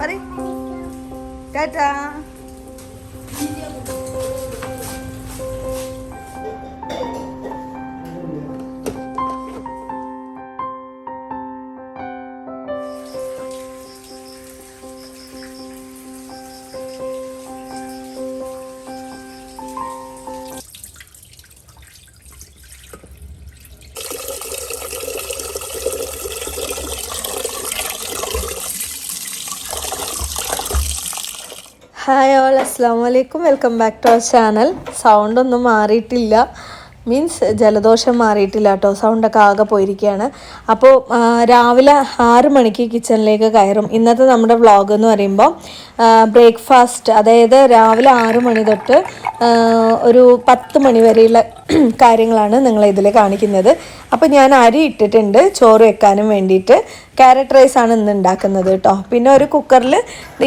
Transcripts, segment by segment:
പറയ് Tata. Hi all, അസ്സാം വലൈക്കും. Welcome back to our channel. സൗണ്ടൊന്നും മാറിയിട്ടില്ല, മീൻസ് ജലദോഷം മാറിയിട്ടില്ല കേട്ടോ. സൗണ്ടൊക്കെ ആകെ പോയിരിക്കുകയാണ്. അപ്പോൾ രാവിലെ 6 മണിക്ക് കിച്ചണിലേക്ക് കയറും. ഇന്നത്തെ നമ്മുടെ വ്ളോഗ് എന്ന് പറയുമ്പോൾ ബ്രേക്ക്ഫാസ്റ്റ്, അതായത് രാവിലെ 6 മണി തൊട്ട് ഒരു 10 മണി വരെയുള്ള കാര്യങ്ങളാണ് നിങ്ങളിതിൽ കാണിക്കുന്നത്. അപ്പോൾ ഞാൻ അരി ഇട്ടിട്ടുണ്ട് ചോറ് വെക്കാനും വേണ്ടിയിട്ട്. ക്യാരറ്റ് റൈസാണ് ഇന്ന് ഉണ്ടാക്കുന്നത് കേട്ടോ. പിന്നെ ഒരു കുക്കറിൽ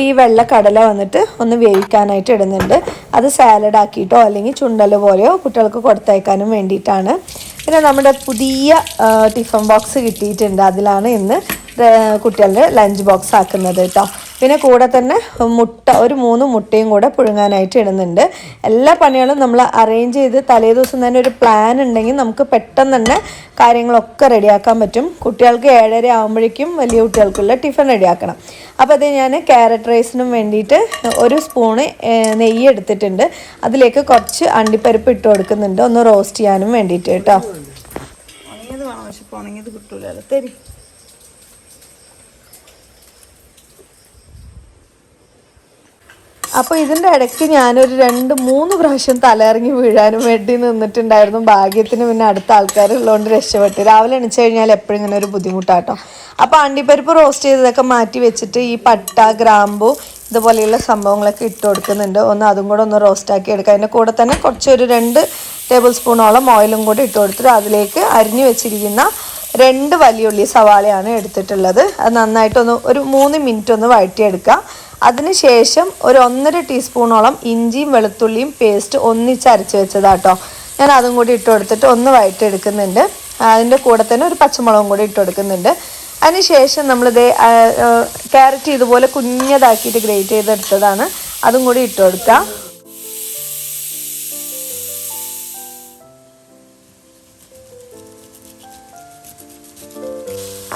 ഈ വെള്ള കടല വന്നിട്ട് ഒന്ന് വേവിക്കാനായിട്ട് ഇടുന്നുണ്ട്. അത് സാലഡ് ആക്കിയിട്ടോ അല്ലെങ്കിൽ ചുണ്ടൽ പോലെയോ കുട്ടികൾക്ക് കൊടുത്തയക്കാനും വേണ്ടിയിട്ടാണ്. പിന്നെ നമ്മുടെ പുതിയ ടിഫിൻ ബോക്സ് കിട്ടിയിട്ടുണ്ട്. അതിലാണ് ഇന്ന് കുട്ടികളുടെ ലഞ്ച് ബോക്സ് ആക്കുന്നത് കേട്ടോ. പിന്നെ കൂടെ തന്നെ മുട്ട, ഒരു 3 മുട്ടയും കൂടെ പുഴുങ്ങാനായിട്ട് ഇടുന്നുണ്ട്. എല്ലാ പണികളും നമ്മൾ അറേഞ്ച് ചെയ്ത് തലേ ദിവസം തന്നെ ഒരു പ്ലാൻ ഉണ്ടെങ്കിൽ നമുക്ക് പെട്ടെന്ന് തന്നെ കാര്യങ്ങളൊക്കെ റെഡിയാക്കാൻ പറ്റും. കുട്ടികൾക്ക് 7:30 ആകുമ്പോഴേക്കും വലിയ കുട്ടികൾക്കുള്ള ടിഫിൻ റെഡിയാക്കണം. അപ്പോൾ അത് ഞാൻ ക്യാരറ്റ് റൈസിനും വേണ്ടിയിട്ട് 1 സ്പൂണ് നെയ്യ് എടുത്തിട്ടുണ്ട്. അതിലേക്ക് കുറച്ച് അണ്ടിപ്പരിപ്പ് ഇട്ട് കൊടുക്കുന്നുണ്ട്, ഒന്ന് റോസ്റ്റ് ചെയ്യാനും വേണ്ടിയിട്ട് കേട്ടോ. ഉണങ്ങിയത് വേണം, പക്ഷെ ഇപ്പോൾ ഉണങ്ങിയത് കിട്ടൂലല്ലോ. തരി. അപ്പോൾ ഇതിൻ്റെ ഇടയ്ക്ക് ഞാനൊരു 2-3 പ്രാവശ്യം തലയിറങ്ങി വീഴാനും വേണ്ടി നിന്നിട്ടുണ്ടായിരുന്നു. ഭാഗ്യത്തിന് പിന്നെ അടുത്ത ആൾക്കാരുള്ളതുകൊണ്ട് രക്ഷപ്പെട്ടു. രാവിലെ എണിച്ച് കഴിഞ്ഞാൽ എപ്പോഴും ഇങ്ങനെ ഒരു ബുദ്ധിമുട്ടാട്ടോ. അപ്പോൾ അണ്ടിപ്പരിപ്പ് റോസ്റ്റ് ചെയ്തതൊക്കെ മാറ്റി വെച്ചിട്ട് ഈ പട്ട, ഗ്രാമ്പു ഇതുപോലെയുള്ള സംഭവങ്ങളൊക്കെ ഇട്ട് കൊടുക്കുന്നുണ്ട്. അതും കൂടെ ഒന്ന് റോസ്റ്റാക്കി എടുക്കുക. അതിൻ്റെ കൂടെ തന്നെ കുറച്ചൊരു 2 ടേബിൾ സ്പൂണോളം ഓയിലും കൂടി ഇട്ട് കൊടുത്തിട്ട് അതിലേക്ക് അരിഞ്ഞു വെച്ചിരിക്കുന്ന 2 വലിയ ഉള്ളി സവാളയാണ് എടുത്തിട്ടുള്ളത്. അത് നന്നായിട്ടൊന്ന് ഒരു 3 മിനിറ്റ് ഒന്ന് വഴറ്റിയെടുക്കുക. അതിനുശേഷം ഒരു 1.5 ടീസ്പൂണോളം ഇഞ്ചിയും വെളുത്തുള്ളിയും പേസ്റ്റ് ഒന്നിച്ചരച്ച് വെച്ചതാട്ടോ. ഞാൻ അതും കൂടി ഇട്ട് കൊടുത്തിട്ട് ഒന്ന് വഴറ്റിയെടുക്കുന്നുണ്ട്. അതിൻ്റെ കൂടെ തന്നെ ഒരു പച്ചമുളകും കൂടി ഇട്ട് കൊടുക്കുന്നുണ്ട്. അതിനുശേഷം നമ്മളിത് ക്യാരറ്റ് ഇതുപോലെ കുഞ്ഞതാക്കിയിട്ട് ഗ്രേറ്റ് ചെയ്തെടുത്തതാണ്, അതും കൂടി ഇട്ട് കൊടുക്കുക.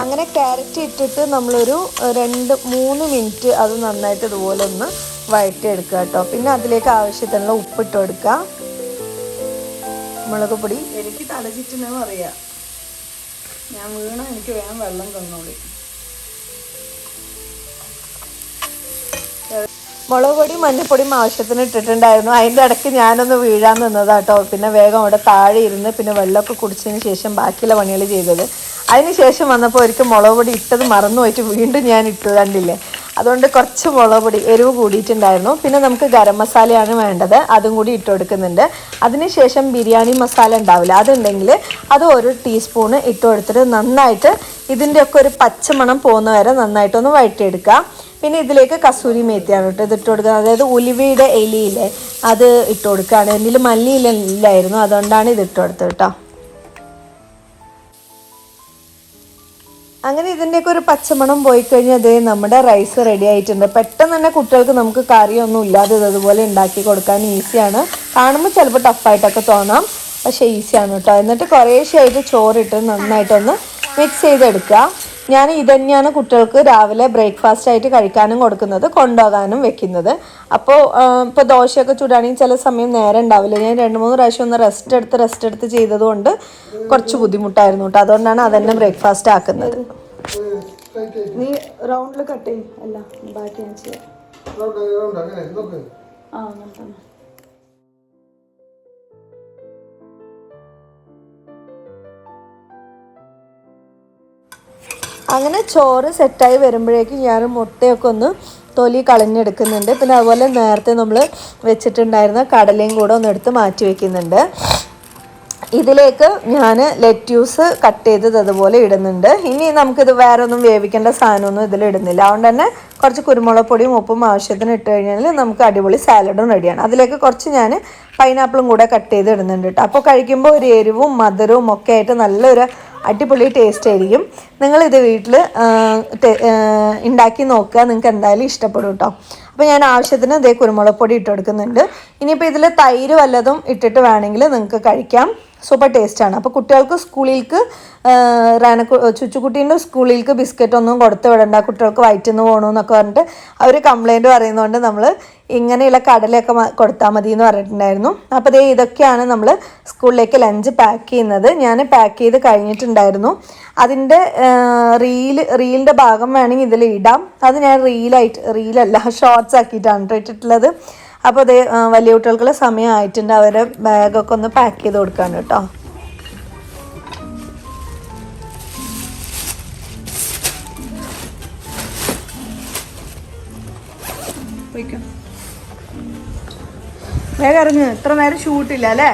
അങ്ങനെ ക്യാരറ്റ് ഇട്ടിട്ട് നമ്മളൊരു 2-3 മിനിറ്റ് അത് നന്നായിട്ട് ഇതുപോലെ ഒന്ന് വഴറ്റിയെടുക്കുക കേട്ടോ. പിന്നെ അതിലേക്ക് ആവശ്യത്തിനുള്ള ഉപ്പിട്ട് കൊടുക്കുക, മുളക് പൊടി. എനിക്ക് തലചുറ്റെന്ന് പറയാം, ഞാൻ വീണ എനിക്ക് വേഗം വെള്ളം തന്നോളി. മുളക് പൊടി മഞ്ഞൾപ്പൊടിയും ആവശ്യത്തിന് ഇട്ടിട്ടുണ്ടായിരുന്നു. അതിൻ്റെ ഇടയ്ക്ക് ഞാനൊന്ന് വീഴാൻ നിന്നതാട്ടോ. പിന്നെ വേഗം അവിടെ താഴെ ഇരുന്ന് പിന്നെ വെള്ളമൊക്കെ കുടിച്ചതിന് ശേഷം ബാക്കിയുള്ള പണികൾ ചെയ്തത്. അതിന് ശേഷം വന്നപ്പോൾ ഒരിക്കൽ മുളക് പൊടി ഇട്ടത് മറന്നു പോയിട്ട് വീണ്ടും ഞാൻ ഇട്ടു, കണ്ടില്ലേ. അതുകൊണ്ട് കുറച്ച് മുളക് പൊടി എരിവ് കൂടിയിട്ടുണ്ടായിരുന്നു. പിന്നെ നമുക്ക് ഗരം മസാലയാണ് വേണ്ടത്, അതും കൂടി ഇട്ട് കൊടുക്കുന്നുണ്ട്. അതിനുശേഷം ബിരിയാണി മസാല ഉണ്ടാവില്ല, അതുണ്ടെങ്കിൽ അത് 1 ടീസ്പൂണ് ഇട്ട് കൊടുത്തിട്ട് നന്നായിട്ട് ഇതിൻ്റെയൊക്കെ ഒരു പച്ചമണം പോകുന്ന വരെ നന്നായിട്ടൊന്ന് വഴറ്റിയെടുക്കുക. പിന്നെ ഇതിലേക്ക് കസൂരി മേത്തിയാണ് കേട്ടോ ഇതിട്ട് കൊടുക്കുന്നത്, അതായത് ഉലുവയുടെ ഇലയില്ലേ അത് ഇട്ട് കൊടുക്കുകയാണ്. എന്നിൽ മല്ലിയില ഇല്ലായിരുന്നു, അതുകൊണ്ടാണ് ഇത് ഇട്ട് കൊടുത്തത് കേട്ടോ. അങ്ങനെ ഇതിൻ്റെയൊക്കെ ഒരു പച്ചമണം പോയി കഴിഞ്ഞാൽ അതേ നമ്മുടെ റൈസ് റെഡി ആയിട്ടുണ്ട്. പെട്ടെന്ന് തന്നെ കുട്ടികൾക്ക് നമുക്ക് കറിയൊന്നും ഇല്ലാതെ ഇതുപോലെ ഉണ്ടാക്കി കൊടുക്കാൻ ഈസിയാണ്. കാണുമ്പോൾ ചിലപ്പോൾ ടഫായിട്ടൊക്കെ തോന്നാം, പക്ഷേ ഈസിയാണ് കേട്ടോ. എന്നിട്ട് കുറേശ്ശായിട്ട് ചോറിട്ട് നന്നായിട്ടൊന്ന് മിക്സ് ചെയ്തെടുക്കുക. ഞാൻ ഇതുതന്നെയാണ് കുട്ടികൾക്ക് രാവിലെ ബ്രേക്ക്ഫാസ്റ്റ് ആയിട്ട് കഴിക്കാനും കൊടുക്കുന്നത്, കൊണ്ടുപോകാനും വെക്കുന്നത്. അപ്പോൾ ഇപ്പോൾ ദോശയൊക്കെ ചൂടാണെങ്കിൽ ചില സമയം നേരം ഉണ്ടാവില്ല. ഞാൻ 2-3 പ്രാവശ്യം ഒന്ന് റെസ്റ്റ് എടുത്ത് ചെയ്തതുകൊണ്ട് കുറച്ച് ബുദ്ധിമുട്ടായിരുന്നു കേട്ടോ. അതുകൊണ്ടാണ് അതന്നെ ബ്രേക്ക്ഫാസ്റ്റ് ആക്കുന്നത്. നീ റൗണ്ടിൽ കട്ട് ചെയ്യും അല്ല, ബാക്കി ഞാൻ ചെയ്യാം. അങ്ങനെ ചോറ് സെറ്റായി വരുമ്പോഴേക്കും ഞാൻ മുട്ടയൊക്കെ ഒന്ന് തൊലി കളഞ്ഞെടുക്കുന്നുണ്ട്. പിന്നെ അതുപോലെ നേരത്തെ നമ്മൾ വെച്ചിട്ടുണ്ടായിരുന്ന കടലയും കൂടെ ഒന്ന് എടുത്ത് മാറ്റി വയ്ക്കുന്നുണ്ട്. ഇതിലേക്ക് ഞാൻ ലെറ്റ്യൂസ് കട്ട് ചെയ്തത് അതുപോലെ ഇടുന്നുണ്ട്. ഇനി നമുക്കിത് വേറെ ഒന്നും വേവിക്കേണ്ട സാധനമൊന്നും ഇതിലിടുന്നില്ല. അതുകൊണ്ട് തന്നെ കുറച്ച് കുരുമുളക് പൊടിയും ഉപ്പും ആവശ്യത്തിന് ഇട്ട് കഴിഞ്ഞാൽ നമുക്ക് അടിപൊളി സാലഡും റെഡിയാണ്. അതിലേക്ക് കുറച്ച് ഞാൻ പൈനാപ്പിളും കൂടെ കട്ട് ചെയ്ത് ഇടുന്നുണ്ട് കേട്ടോ. അപ്പോൾ കഴിക്കുമ്പോൾ ഒരു എരിവും മധുരവും ഒക്കെ ആയിട്ട് നല്ലൊരു അടിപൊളി ടേസ്റ്റ് ആയിരിക്കും. നിങ്ങളിത് വീട്ടിൽ ഉണ്ടാക്കി നോക്കുക, നിങ്ങൾക്ക് എന്തായാലും ഇഷ്ടപ്പെടും കേട്ടോ. അപ്പോൾ ഞാൻ ആവശ്യത്തിന് ഇതേ കുരുമുളക് പൊടി ഇട്ട് കൊടുക്കുന്നുണ്ട്. ഇനിയിപ്പോൾ ഇതിൽ തൈര് വല്ലതും ഇട്ടിട്ട് വേണമെങ്കിൽ നിങ്ങൾക്ക് കഴിക്കാം. സൂപ്പർ ടേസ്റ്റാണ്. അപ്പോൾ കുട്ടികൾക്ക് സ്കൂളിലേക്ക് ചുച്ചുകുട്ടീൻ്റെ സ്കൂളിലേക്ക് ബിസ്ക്കറ്റ് ഒന്നും കൊടുത്ത് വിടണ്ട, കുട്ടികൾക്ക് വയറ്റിന്ന് പോകണമെന്നൊക്കെ പറഞ്ഞിട്ട് അവർ കംപ്ലൈൻറ്റ് പറയുന്നതുകൊണ്ട് നമ്മൾ ഇങ്ങനെയുള്ള കടലയൊക്കെ കൊടുത്താൽ മതി എന്ന് പറഞ്ഞിട്ടുണ്ടായിരുന്നു. അപ്പോൾ ഇതൊക്കെയാണ് നമ്മൾ സ്കൂളിലേക്ക് ലഞ്ച് പാക്ക് ചെയ്യുന്നത്. ഞാൻ പാക്ക് ചെയ്ത് കഴിഞ്ഞിട്ടുണ്ടായിരുന്നു. അതിൻ്റെ റീലിൻ്റെ ഭാഗം വേണമെങ്കിൽ ഇതിൽ ഇടാം. അത് ഞാൻ റീലല്ല ഷോർട്സ് ആക്കിയിട്ടാണ് ഇട്ടിട്ടുള്ളത്. അപ്പോൾ വലിയ കുട്ടികൾക്കുള്ള സമയമായിട്ടുണ്ട്. അവരെ ബാഗൊക്കെ ഒന്ന് പാക്ക് ചെയ്ത് കൊടുക്കാൻ കേട്ടോ. വേഗം ഇറങ്ങ്, ഇത്ര നേരം ഷൂട്ടില്ല അല്ലേ?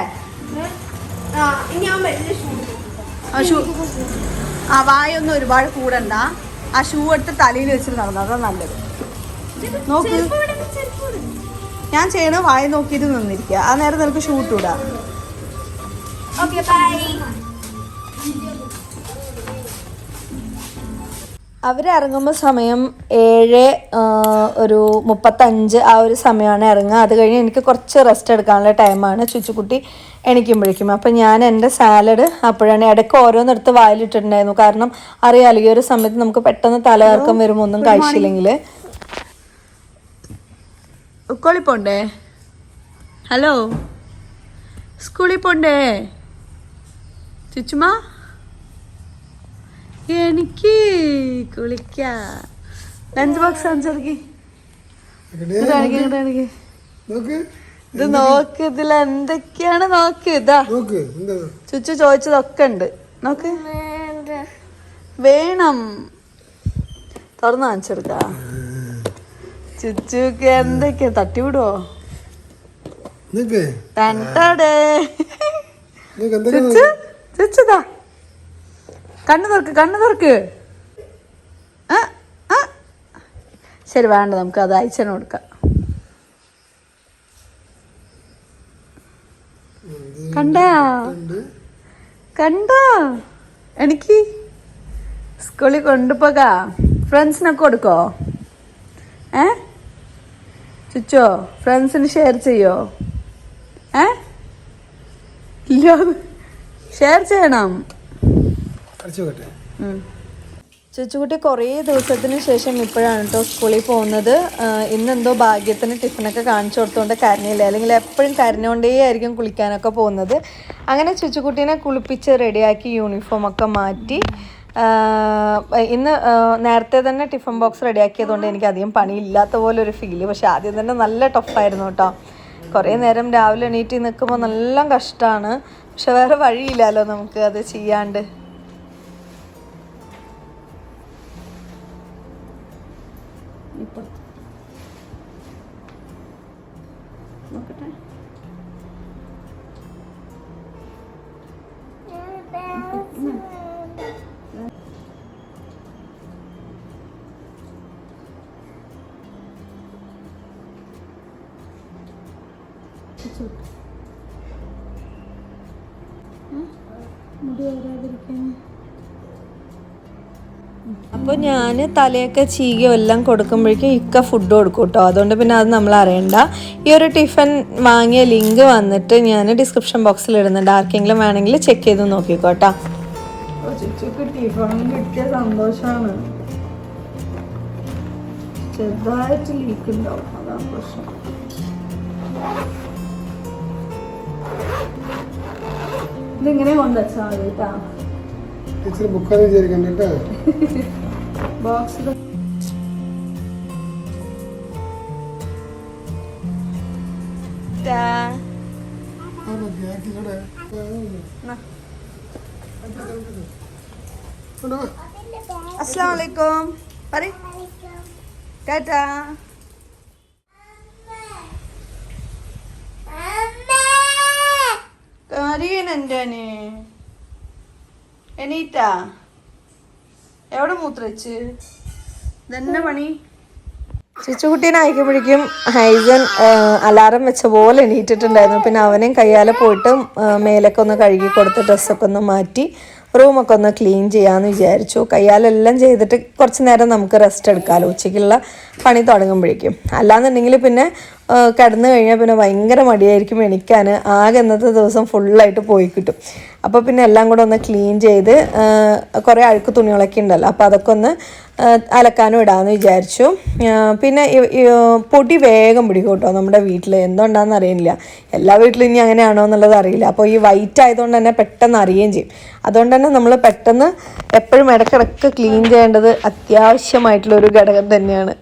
വായൊന്നും ഒരുപാട് കൂടണ്ട. ആ ഷൂ എടുത്ത് തലയിൽ വെച്ചിട്ട് നടന്നു, അതാ നല്ലത്. നോക്ക്, ഞാൻ ചെയ്യണ വായ നോക്കിയിട്ട് നിന്നിരിക്കുക. ആ നേരം നിനക്ക് ഷൂട്ട് ഇടാം. അവരിറങ്ങുമ്പോൾ സമയം 7:35 ആ ഒരു സമയമാണ് ഇറങ്ങുക. അത് കഴിഞ്ഞ് എനിക്ക് കുറച്ച് റെസ്റ്റ് എടുക്കാനുള്ള ടൈമാണ് ചുച്ചുകുട്ടി എണിക്കുമ്പോഴേക്കും. അപ്പം ഞാൻ എൻ്റെ സാലഡ് അപ്പോഴാണ് ഇടയ്ക്ക് ഓരോന്നെടുത്ത് വായിലിട്ടിട്ടുണ്ടായിരുന്നു. കാരണം അറിയാലോ ഈ ഒരു സമയത്ത് നമുക്ക് പെട്ടെന്ന് തലകറക്കം വരുമ്പോൾ ഒന്നും കഴിച്ചില്ലെങ്കിൽ. സ്കൂളിൽ പോണ്ടേ? ഹലോ, സ്കൂളിൽ പോണ്ടേ ചുച്ചുമാ? എനിക്ക് കുളിക്കാം. ലഞ്ച് ബോക്സ് കാണിച്ചെടുക്കി. ഇത് നോക്ക്, ഇതിൽ എന്തൊക്കെയാണ് നോക്ക്. ഇതാ ചുച്ചു ചോദിച്ചതൊക്കെ ഉണ്ട്. നോക്ക്, വേണം തുറന്ന് കാണിച്ചെടുക്ക. ചുച്ചുക്ക് എന്തൊക്കെയാ തട്ടിവിടുവോ? ചുച്ചുതാ കണ്ണു തുറക്ക്. ശരി, വേണ്ട, നമുക്ക് അത് അയച്ചനെ കൊടുക്കാം. കണ്ടോ എനിക്ക് സ്കൂളിൽ കൊണ്ടുപോകാ. ഫ്രണ്ട്സിനൊക്കെ കൊടുക്കോ? ചുച്ചോ ഫ്രണ്ട്സിന് ഷെയർ ചെയ്യോ? ഇല്ല, ഷെയർ ചെയ്യണം. ചുച്ചുകുട്ടി കുറേ ദിവസത്തിന് ശേഷം ഇപ്പോഴാണ് കേട്ടോ സ്കൂളിൽ പോകുന്നത്. ഇന്നെന്തോ ഭാഗ്യത്തിന് ടിഫിനൊക്കെ കാണിച്ചു കൊടുത്തുകൊണ്ട് കരഞ്ഞില്ല, അല്ലെങ്കിൽ എപ്പോഴും കരഞ്ഞുകൊണ്ടേ ആയിരിക്കും കുളിക്കാനൊക്കെ പോകുന്നത്. അങ്ങനെ ചുച്ചുകുട്ടീനെ കുളിപ്പിച്ച് റെഡിയാക്കി യൂണിഫോമൊക്കെ മാറ്റി. ഇന്ന് നേരത്തെ തന്നെ ടിഫിൻ ബോക്സ് റെഡിയാക്കിയതുകൊണ്ട് എനിക്ക് അധികം പണിയില്ലാത്ത പോലെ ഒരു ഫീല്. പക്ഷെ ആദ്യം തന്നെ നല്ല ടഫായിരുന്നു കേട്ടോ. കുറേ നേരം രാവിലെ എണീറ്റ് നിൽക്കുമ്പോൾ നല്ല കഷ്ടമാണ്. പക്ഷെ വേറെ വഴിയില്ലല്ലോ നമുക്ക് അത് ചെയ്യാണ്ട്. നോക്കട്ടെ, മുടി വരാതിരിക്കാൻ. അപ്പോൾ ഞാൻ തലയൊക്കെ ചീകയോ എല്ലാം കൊടുക്കുമ്പോഴേക്കും ഇക്ക ഫുഡ് കൊടുക്കും കേട്ടോ. അതുകൊണ്ട് പിന്നെ അത് നമ്മൾ അറിയണ്ട. ഈ ഒരു ടിഫിൻ വാങ്ങിയ ലിങ്ക് വന്നിട്ട് ഞാൻ ഡിസ്ക്രിപ്ഷൻ ബോക്സിൽ ഇടുന്നുണ്ട്. ആർക്കെങ്കിലും വേണമെങ്കിൽ ചെക്ക് ചെയ്ത് നോക്കിക്കോട്ടോ. ടിഫിൻ കിട്ടിയ സന്തോഷമാണ്. ചെറുതായിട്ട് ലീക്ക് ഉണ്ടാവും, അതാണ് പ്രശ്നം. ഇതിങ്ങനെ കൊണ്ടുവച്ചാൽ മതി കേട്ടാ. ബോക്സ് അസ്സലാമു അലൈക്കും പറ. ടാറ്റാ. കരീനെന്താണ് എണീറ്റാ? എവിടെ മൂത്രച്ച് ഇതന്നെ പണി? ചുച്ചുകുട്ടീനെ അയക്കുമ്പോഴേക്കും ഹൈസൻ അലാറം വെച്ച പോലെ എണീറ്റിട്ടുണ്ടായിരുന്നു. പിന്നെ അവനെയും കയ്യാലെ പോയിട്ട് മേലൊക്കെ ഒന്ന് കഴുകി കൊടുത്ത് ഡ്രസ്സൊക്കെ ഒന്ന് മാറ്റി റൂമൊക്കെ ഒന്ന് ക്ലീൻ ചെയ്യാമെന്ന് വിചാരിച്ചു. കയ്യാലെല്ലാം ചെയ്തിട്ട് കുറച്ച് നേരം നമുക്ക് റെസ്റ്റ് എടുക്കാമല്ലോ ഉച്ചയ്ക്കുള്ള പണി തുടങ്ങുമ്പോഴേക്കും. അല്ലാന്നുണ്ടെങ്കിൽ പിന്നെ കിടന്നു കഴിഞ്ഞാൽ പിന്നെ ഭയങ്കര മടിയായിരിക്കും എണിക്കാൻ. ആകെ ഇന്നത്തെ ദിവസം ഫുള്ളായിട്ട് പോയി കിട്ടും. അപ്പോൾ പിന്നെ എല്ലാം കൂടെ ഒന്ന് ക്ലീൻ ചെയ്ത് കുറേ അഴുക്ക് തുണികളൊക്കെ ഉണ്ടല്ലോ, അപ്പോൾ അതൊക്കെ ഒന്ന് അലക്കാനും ഇടാമെന്ന് വിചാരിച്ചു. പിന്നെ പൊടി വേഗം പിടിക്കും കേട്ടോ നമ്മുടെ വീട്ടിൽ. എന്തുകൊണ്ടാണെന്ന് അറിയില്ല, എല്ലാ വീട്ടിലും ഇനി അങ്ങനെയാണോ എന്നുള്ളത് അറിയില്ല. അപ്പോൾ ഈ വൈറ്റ് ആയതുകൊണ്ട് തന്നെ പെട്ടെന്ന് അറിയുകയും ചെയ്യും. അതുകൊണ്ട് തന്നെ നമ്മൾ പെട്ടെന്ന് എപ്പോഴും ഇടയ്ക്കിടയ്ക്ക് ക്ലീൻ ചെയ്യേണ്ടത് അത്യാവശ്യമായിട്ടുള്ളൊരു ഘടകം തന്നെയാണ്.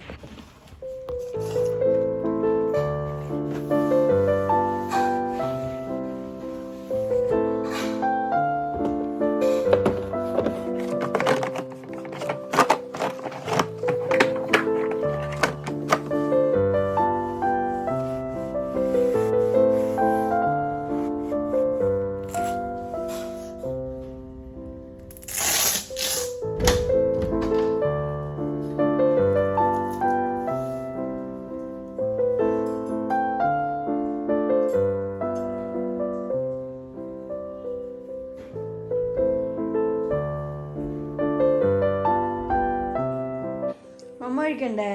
മമ്മ കഴിക്കണ്ടേ?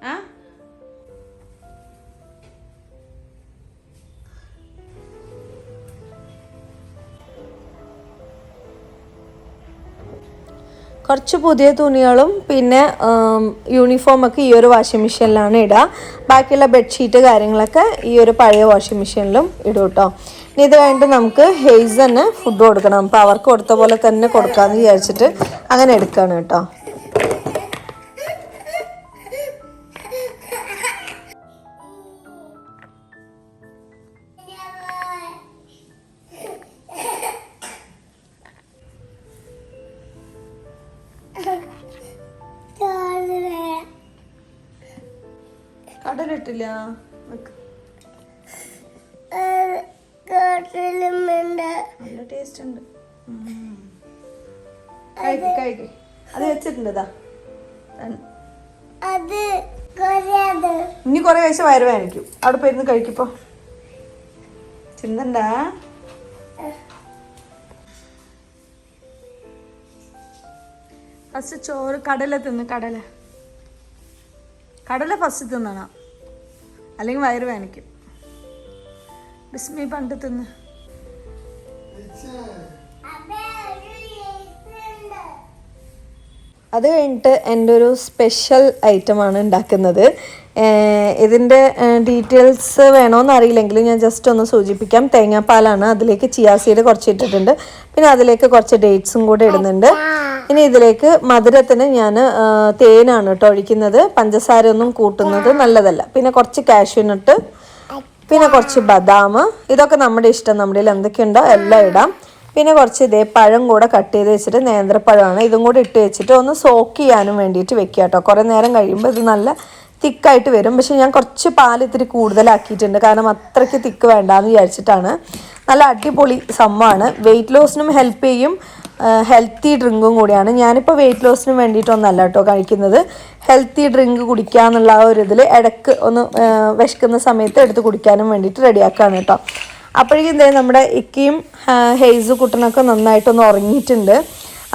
ആ കുറച്ച് പുതിയ തുണികളും പിന്നെ യൂണിഫോമൊക്കെ ഈ ഒരു വാഷിംഗ് മെഷീനിലാണ് ഇടുക. ബാക്കിയുള്ള ബെഡ്ഷീറ്റ് കാര്യങ്ങളൊക്കെ ഈ ഒരു പഴയ വാഷിംഗ് മെഷീനിലും ഇടും കേട്ടോ. ഇനി ഇത് കഴിഞ്ഞിട്ട് നമുക്ക് ഹെയ്സന് ഫുഡ് കൊടുക്കണം. അപ്പോൾ അവർക്ക് കൊടുത്ത പോലെ തന്നെ കൊടുക്കാമെന്ന് വിചാരിച്ചിട്ട് അങ്ങനെ എടുക്കുകയാണ് കേട്ടോ. കടലിട്ടില്ല, നല്ല ടേസ്റ്റ് ഉണ്ട്. കഴിക്ക്. അത് വെച്ചിട്ടുണ്ടതാ. ഇനി കൊറേ കഴിച്ച വയറ് വേനിക്കും. അവിടെ പോയിരുന്ന് കഴിക്കിപ്പോ. ചിന്തണ്ടാ. ഫസ്റ്റ് ചോറ് കടല തിന്ന്. കടല ഫസ്റ്റ് തിന്നണം, അല്ലെങ്കിൽ വയറ് വേനിക്കും. ബിസ്മി പണ്ട് തിന്ന്. അത് കഴിഞ്ഞിട്ട് എൻ്റെ ഒരു സ്പെഷ്യൽ ഐറ്റമാണ് ഉണ്ടാക്കുന്നത്. ഇതിൻ്റെ ഡീറ്റെയിൽസ് വേണമെന്ന് അറിയില്ലെങ്കിലും ഞാൻ ജസ്റ്റ് ഒന്ന് സൂചിപ്പിക്കാം. തേങ്ങാപ്പാലാണ്, അതിലേക്ക് ചിയാ സീഡ് കുറച്ച് ഇട്ടിട്ടുണ്ട്, പിന്നെ അതിലേക്ക് കുറച്ച് ഡേറ്റ്സും കൂടെ ഇടുന്നുണ്ട്. ഇനി ഇതിലേക്ക് മധുരത്തിന് ഞാൻ തേനാണ് കേട്ടോ ഒഴിക്കുന്നത്. പഞ്ചസാര ഒന്നും കൂട്ടുന്നത് നല്ലതല്ല. പിന്നെ കുറച്ച് കാഷ്യൂനട്ട്, പിന്നെ കുറച്ച് ബദാം, ഇതൊക്കെ നമ്മുടെ ഇഷ്ടം. നമ്മുടെ എന്തൊക്കെയുണ്ടോ എല്ലാം ഇടാം. പിന്നെ കുറച്ച് ഇതേ പഴം കൂടെ കട്ട് ചെയ്ത് വെച്ചിട്ട്, നേന്ത്രപ്പഴമാണ്, ഇതും കൂടെ ഇട്ട് വെച്ചിട്ട് ഒന്ന് സോക്ക് ചെയ്യാനും വേണ്ടിയിട്ട് വെക്കുക കേട്ടോ. കുറേ നേരം കഴിയുമ്പോൾ ഇത് നല്ല തിക്കായിട്ട് വരും. പക്ഷേ ഞാൻ കുറച്ച് പാൽ ഇത്തിരി കൂടുതലാക്കിയിട്ടുണ്ട്, കാരണം അത്രയ്ക്ക് തിക്ക് വേണ്ടാന്ന് വിചാരിച്ചിട്ടാണ്. നല്ല അടിപൊളി സംഭവമാണ്. വെയിറ്റ് ലോസിനും ഹെൽപ്പ് ചെയ്യും, ഹെൽത്തി ഡ്രിങ്കും കൂടിയാണ്. ഞാനിപ്പോൾ വെയിറ്റ് ലോസിനും വേണ്ടിയിട്ടൊന്നല്ല കേട്ടോ കഴിക്കുന്നത്. ഹെൽത്തി ഡ്രിങ്ക് കുടിക്കുക എന്നുള്ള ആ ഒരു ഇതിൽ ഇടയ്ക്ക് ഒന്ന് വിശക്കുന്ന സമയത്ത് എടുത്ത് കുടിക്കാനും വേണ്ടിയിട്ട് റെഡിയാക്കുകയാണ് കേട്ടോ. അപ്പോഴേക്കും എന്തായാലും നമ്മുടെ ഇക്കയും ഹെയ്സു കുട്ടനൊക്കെ നന്നായിട്ടൊന്ന് ഉറങ്ങിയിട്ടുണ്ട്.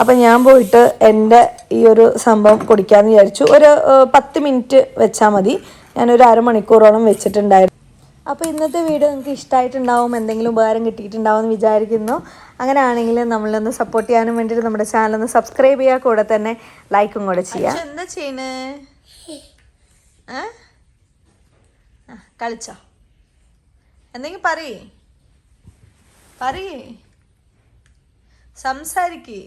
അപ്പം ഞാൻ പോയിട്ട് എൻ്റെ ഈ ഒരു സംഭവം കുടിക്കാമെന്ന് വിചാരിച്ചു. ഒരു 10 മിനിറ്റ് വെച്ചാൽ മതി. ഞാനൊരു അരമണിക്കൂറോളം വെച്ചിട്ടുണ്ടായിരുന്നു. അപ്പോൾ ഇന്നത്തെ വീഡിയോ നിങ്ങൾക്ക് ഇഷ്ടമായിട്ടുണ്ടാവും, എന്തെങ്കിലും ഉപകാരം കിട്ടിയിട്ടുണ്ടാവും എന്ന് വിചാരിക്കുന്നു. അങ്ങനെയാണെങ്കിൽ നമ്മളൊന്ന് സപ്പോർട്ട് ചെയ്യാനും വേണ്ടിയിട്ട് നമ്മുടെ ചാനലൊന്ന് സബ്സ്ക്രൈബ് ചെയ്യുക, കൂടെ തന്നെ ലൈക്കും കൂടെ ചെയ്യാം. എന്താ ചെയ്യണേ? കളിച്ചോ? എന്തെങ്കിലും പറയേ, സംസാരിക്കേ,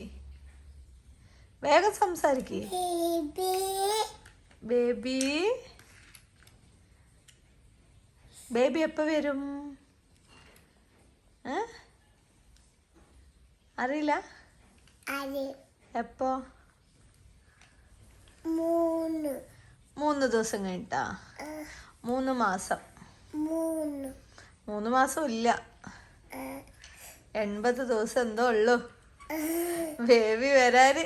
വേഗം സംസാരിക്കേ. ബേബി എപ്പോൾ വരും? അറിയില്ല. എപ്പോ? 3 ദിവസം കഴിഞ്ഞിട്ടാ? 3 മാസം. 3 മാസം ഇല്ല, 80 ദിവസം എന്തോ ഉള്ളു ബേബി വരാന്.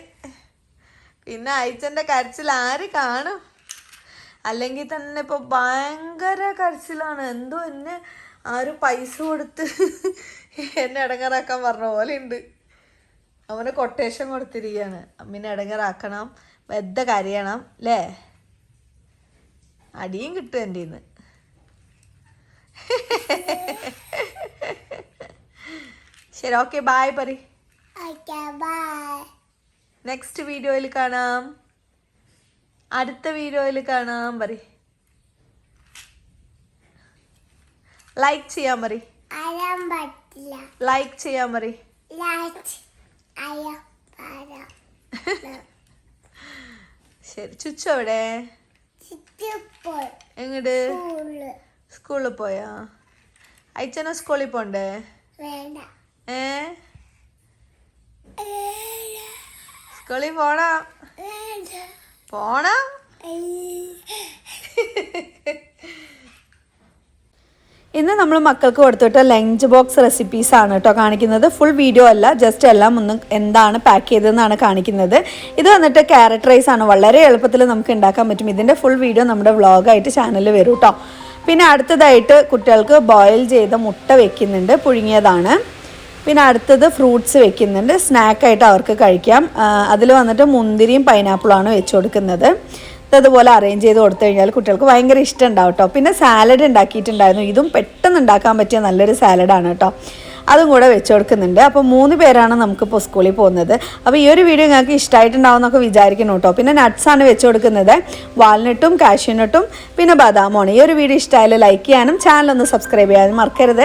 പിന്നെ അയച്ചൻ്റെ കരച്ചിൽ ആര് കാണും? അല്ലെങ്കിൽ തന്നെ ഇപ്പോൾ ഭയങ്കര കരച്ചിലാണ്. എന്തോ എന്നെ ആരും പൈസ കൊടുത്ത് എന്നെ ഇടങ്ങാറാക്കാൻ പറഞ്ഞ പോലെ ഉണ്ട്. അവന് കൊട്ടേഷൻ കൊടുത്തിരിക്കുകയാണ്. അമ്മീനെ ഇടങ്ങറാക്കണം, വെദ്ద കരയണം അല്ലേ? അടിയും കിട്ടും എൻ്റെ ഇന്ന്. ശരി, ഓക്കെ, ബായ് പറ. നെക്സ്റ്റ് വീഡിയോയിൽ കാണാം, അടുത്ത വീഡിയോയിൽ കാണാം പറ. ലൈക്ക് ചെയ്യാൻ പറ. ലൈക്ക് ചെയ്യാൻ പറ. ശരി, ചുച്ചു എവിടെ? എങ്ങട്? സ്കൂളിൽ പോയാ? അയച്ചന സ്കൂളിൽ പോണ്ടേ? സ്കൂളിൽ പോണം. ഇന്ന് നമ്മൾ മക്കൾക്ക് കൊടുത്തിട്ട് ലഞ്ച് ബോക്സ് റെസിപ്പീസ് ആണ് കേട്ടോ കാണിക്കുന്നത്. ഫുൾ വീഡിയോ അല്ല, ജസ്റ്റ് എല്ലാം ഒന്ന് എന്താണ് പാക്ക് ചെയ്തതെന്നാണ് കാണിക്കുന്നത്. ഇത് വന്നിട്ട് ക്യാരറ്റ് റൈസ് ആണ്. വളരെ എളുപ്പത്തിൽ നമുക്ക് ഉണ്ടാക്കാൻ പറ്റും. ഇതിൻ്റെ ഫുൾ വീഡിയോ നമ്മുടെ വ്ളോഗായിട്ട് ചാനലിൽ വരും കേട്ടോ. പിന്നെ അടുത്തതായിട്ട് കുട്ടികൾക്ക് ബോയിൽ ചെയ്ത മുട്ട വെക്കുന്നുണ്ട്, പുഴുങ്ങിയതാണ്. പിന്നെ അടുത്തത് ഫ്രൂട്ട്സ് വെക്കുന്നുണ്ട്, സ്നാക്കായിട്ട് അവർക്ക് കഴിക്കാം. അതിൽ വന്നിട്ട് മുന്തിരിയും പൈനാപ്പിളാണ് വെച്ച് കൊടുക്കുന്നത്. അതുപോലെ അറേഞ്ച് ചെയ്ത് കൊടുത്തു കഴിഞ്ഞാൽ കുട്ടികൾക്ക് ഭയങ്കര ഇഷ്ടം ഉണ്ടാവും കേട്ടോ. പിന്നെ സാലഡ് ഉണ്ടാക്കിയിട്ടുണ്ടായിരുന്നു. ഇതും പെട്ടെന്ന് ഉണ്ടാക്കാൻ പറ്റിയ നല്ലൊരു സാലഡാണ് കേട്ടോ. അതും കൂടെ വെച്ച് കൊടുക്കുന്നുണ്ട്. അപ്പോൾ 3 പേരാണ് നമുക്കിപ്പോൾ സ്കൂളിൽ പോകുന്നത്. അപ്പോൾ ഈ ഒരു വീഡിയോ നിങ്ങൾക്ക് ഇഷ്ടമായിട്ടുണ്ടാവും എന്നൊക്കെ വിചാരിക്കണം കേട്ടോ. പിന്നെ നട്ട്സാണ് വെച്ച് കൊടുക്കുന്നത്, വാൾനട്ടും കാഷ്യൂനട്ടും പിന്നെ ബദാമുമാണ്. ഈ ഒരു വീഡിയോ ഇഷ്ടമായാലും ലൈക്ക് ചെയ്യാനും ചാനലൊന്ന് സബ്സ്ക്രൈബ് ചെയ്യാനും മറക്കരുത്.